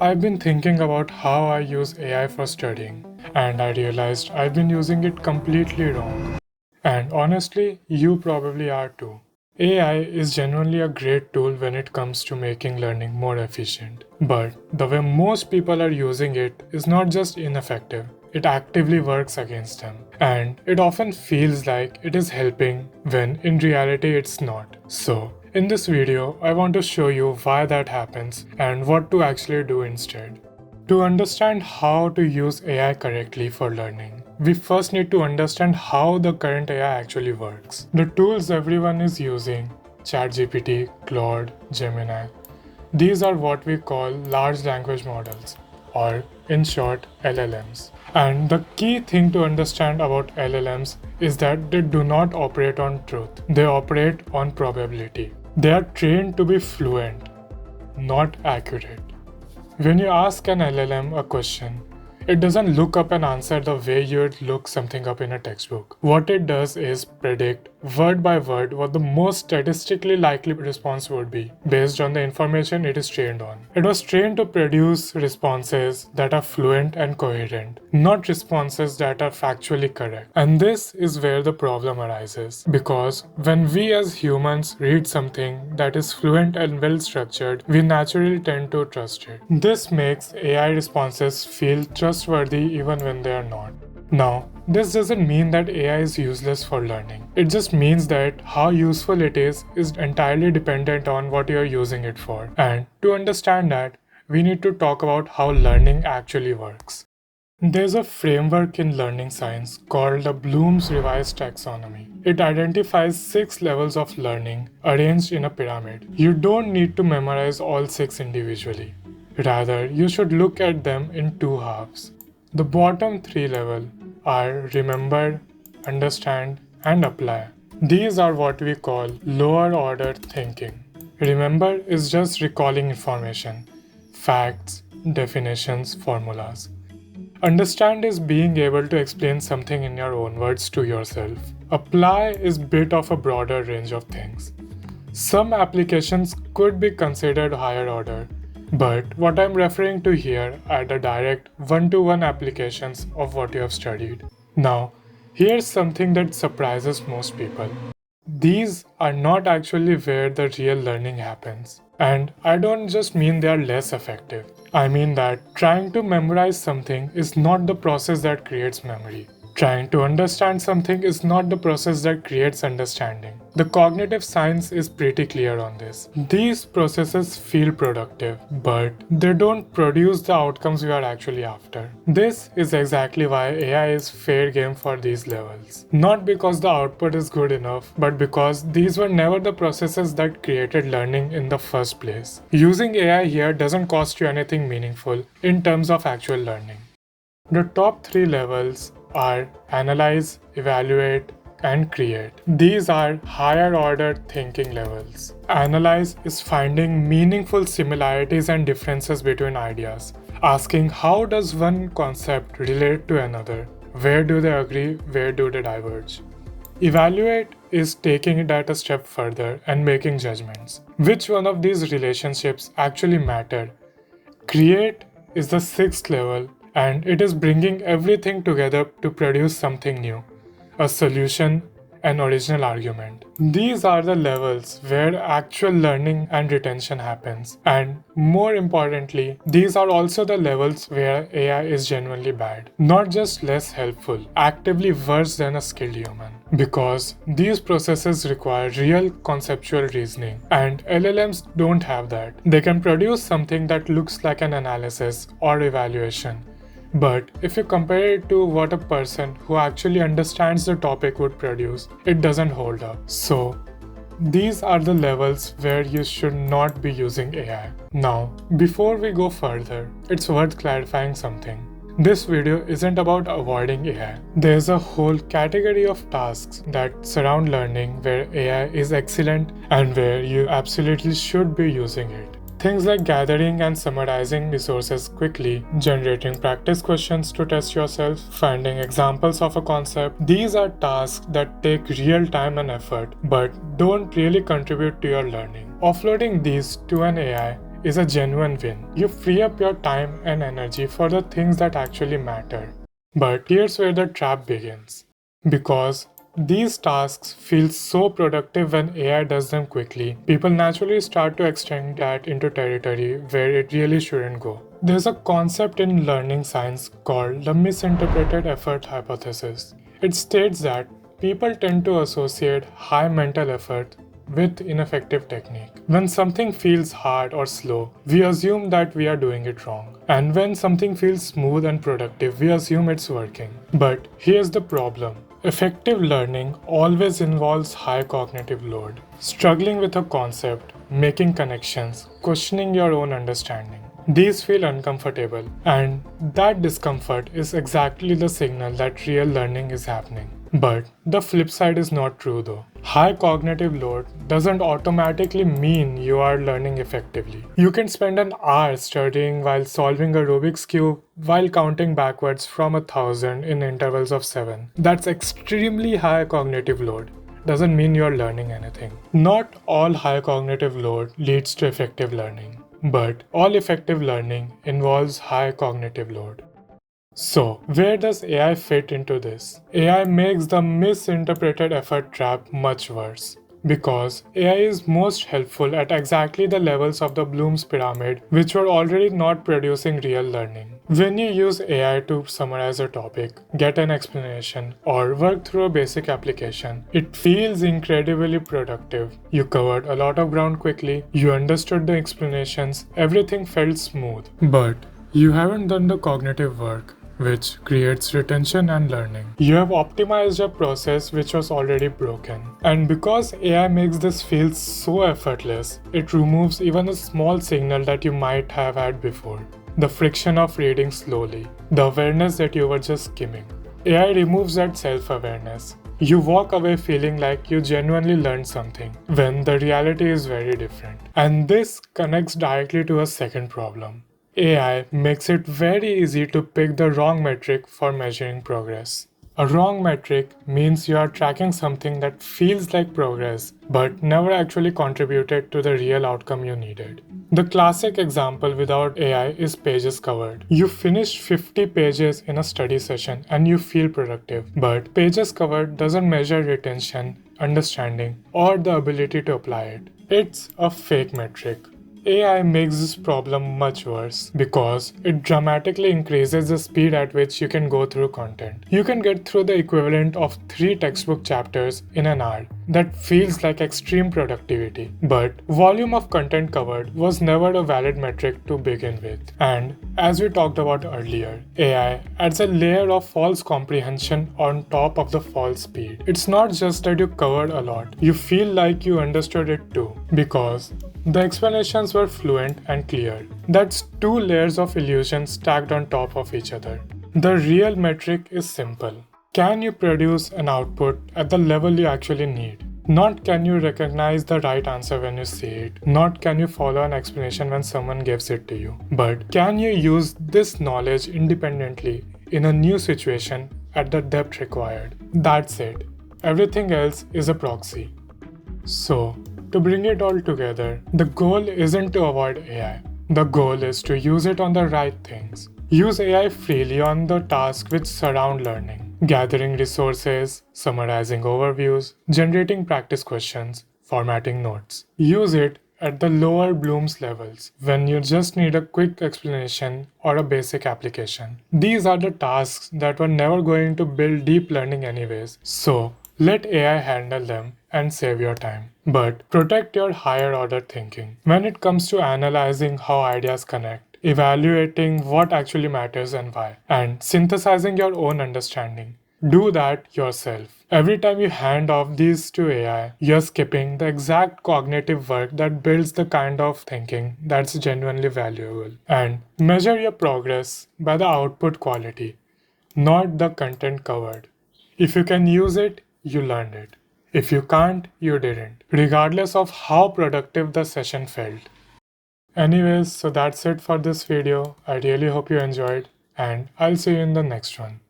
I've been thinking about how I use AI for studying, and I realized I've been using it completely wrong. And honestly, you probably are too. AI is genuinely a great tool when it comes to making learning more efficient. But the way most people are using it is not just ineffective, it actively works against them. And it often feels like it is helping when in reality it's not. So, in this video, I want to show you why that happens and what to actually do instead. To understand how to use AI correctly for learning, we first need to understand how the current AI actually works. The tools everyone is using, ChatGPT, Claude, Gemini, these are what we call large language models, or in short, LLMs. And the key thing to understand about LLMs is that they do not operate on truth, they operate on probability. They are trained to be fluent, not accurate. When you ask an LLM a question, it doesn't look up and answer the way you would look something up in a textbook. What it does is predict word by word what the most statistically likely response would be based on the information it is trained on. It was trained to produce responses that are fluent and coherent, not responses that are factually correct. And this is where the problem arises, because when we as humans read something that is fluent and well structured, we naturally tend to trust it. This makes AI responses feel trustworthy even when they are not. Now, this doesn't mean that AI is useless for learning. It just means that how useful it is entirely dependent on what you are using it for. And to understand that, we need to talk about how learning actually works. There's a framework in learning science called the Bloom's Revised Taxonomy. It identifies 6 levels of learning arranged in a pyramid. You don't need to memorize all 6 individually. Rather, you should look at them in 2 halves. The bottom 3 levels are remember, understand, and apply. These are what we call lower order thinking. Remember is just recalling information, facts, definitions, formulas. Understand is being able to explain something in your own words to yourself. Apply is bit of a broader range of things. Some applications could be considered higher order, but what I'm referring to here are the direct one-to-one applications of what you have studied. Now, here's something that surprises most people. These are not actually where the real learning happens. And I don't just mean they are less effective. I mean that trying to memorize something is not the process that creates memory. Trying to understand something is not the process that creates understanding. The cognitive science is pretty clear on this. These processes feel productive, but they don't produce the outcomes we are actually after. This is exactly why AI is fair game for these levels. Not because the output is good enough, but because these were never the processes that created learning in the first place. Using AI here doesn't cost you anything meaningful in terms of actual learning. The top 3 levels are analyze, evaluate, and create. These are higher order thinking levels. Analyze is finding meaningful similarities and differences between ideas, asking how does one concept relate to another, where do they agree, where do they diverge. Evaluate is taking it a step further and making judgments. Which one of these relationships actually matter? Create is the 6th level, and it is bringing everything together to produce something new, a solution, an original argument. These are the levels where actual learning and retention happens, and more importantly, these are also the levels where AI is genuinely bad, not just less helpful, actively worse than a skilled human. Because these processes require real conceptual reasoning, and LLMs don't have that. They can produce something that looks like an analysis or evaluation, but if you compare it to what a person who actually understands the topic would produce, it doesn't hold up. So, these are the levels where you should not be using AI. Now, before we go further, it's worth clarifying something. This video isn't about avoiding AI. There's a whole category of tasks that surround learning where AI is excellent and where you absolutely should be using it. Things like gathering and summarizing resources quickly, generating practice questions to test yourself, finding examples of a concept. These are tasks that take real time and effort, but don't really contribute to your learning. Offloading these to an AI is a genuine win. You free up your time and energy for the things that actually matter. But here's where the trap begins. Because these tasks feel so productive when AI does them quickly, people naturally start to extend that into territory where it really shouldn't go. There's a concept in learning science called the misinterpreted effort hypothesis. It states that people tend to associate high mental effort with ineffective technique. When something feels hard or slow, we assume that we are doing it wrong. And when something feels smooth and productive, we assume it's working. But here's the problem. Effective learning always involves high cognitive load. Struggling with a concept, making connections, questioning your own understanding. These feel uncomfortable, and that discomfort is exactly the signal that real learning is happening. But the flip side is not true though. High cognitive load doesn't automatically mean you are learning effectively. You can spend an hour studying while solving a Rubik's Cube while counting backwards from 1,000 in intervals of 7. That's extremely high cognitive load. Doesn't mean you're learning anything. Not all high cognitive load leads to effective learning, but all effective learning involves high cognitive load. So, where does AI fit into this? AI makes the misinterpreted effort trap much worse. Because AI is most helpful at exactly the levels of the Bloom's pyramid, which were already not producing real learning. When you use AI to summarize a topic, get an explanation, or work through a basic application, it feels incredibly productive. You covered a lot of ground quickly, you understood the explanations, everything felt smooth. But you haven't done the cognitive work, which creates retention and learning. You have optimized a process which was already broken. And because AI makes this feel so effortless, it removes even a small signal that you might have had before. The friction of reading slowly, the awareness that you were just skimming. AI removes that self-awareness. You walk away feeling like you genuinely learned something, when the reality is very different. And this connects directly to a second problem. AI makes it very easy to pick the wrong metric for measuring progress. A wrong metric means you are tracking something that feels like progress but never actually contributed to the real outcome you needed. The classic example without AI is pages covered. You finished 50 pages in a study session and you feel productive, but pages covered doesn't measure retention, understanding, or the ability to apply it. It's a fake metric. AI makes this problem much worse because it dramatically increases the speed at which you can go through content. You can get through the equivalent of 3 textbook chapters in an hour. That feels like extreme productivity. But volume of content covered was never a valid metric to begin with. And as we talked about earlier, AI adds a layer of false comprehension on top of the false speed. It's not just that you covered a lot, you feel like you understood it too, because the explanations were fluent and clear. That's 2 layers of illusion stacked on top of each other. The real metric is simple. Can you produce an output at the level you actually need? Not can you recognize the right answer when you see it, not can you follow an explanation when someone gives it to you, but can you use this knowledge independently in a new situation at the depth required? That's it. Everything else is a proxy. So, to bring it all together, the goal isn't to avoid AI. The goal is to use it on the right things. Use AI freely on the tasks which surround learning, gathering resources, summarizing overviews, generating practice questions, formatting notes. Use it at the lower Bloom's levels, when you just need a quick explanation or a basic application. These are the tasks that were never going to build deep learning anyways, so let AI handle them and save your time. But protect your higher order thinking. When it comes to analyzing how ideas connect, evaluating what actually matters and why, and synthesizing your own understanding, do that yourself. Every time you hand off these to AI, you're skipping the exact cognitive work that builds the kind of thinking that's genuinely valuable. And measure your progress by the output quality, not the content covered. If you can use it, you learned it. If you can't, you didn't, regardless of how productive the session felt. Anyways, so that's it for this video. I really hope you enjoyed, and I'll see you in the next one.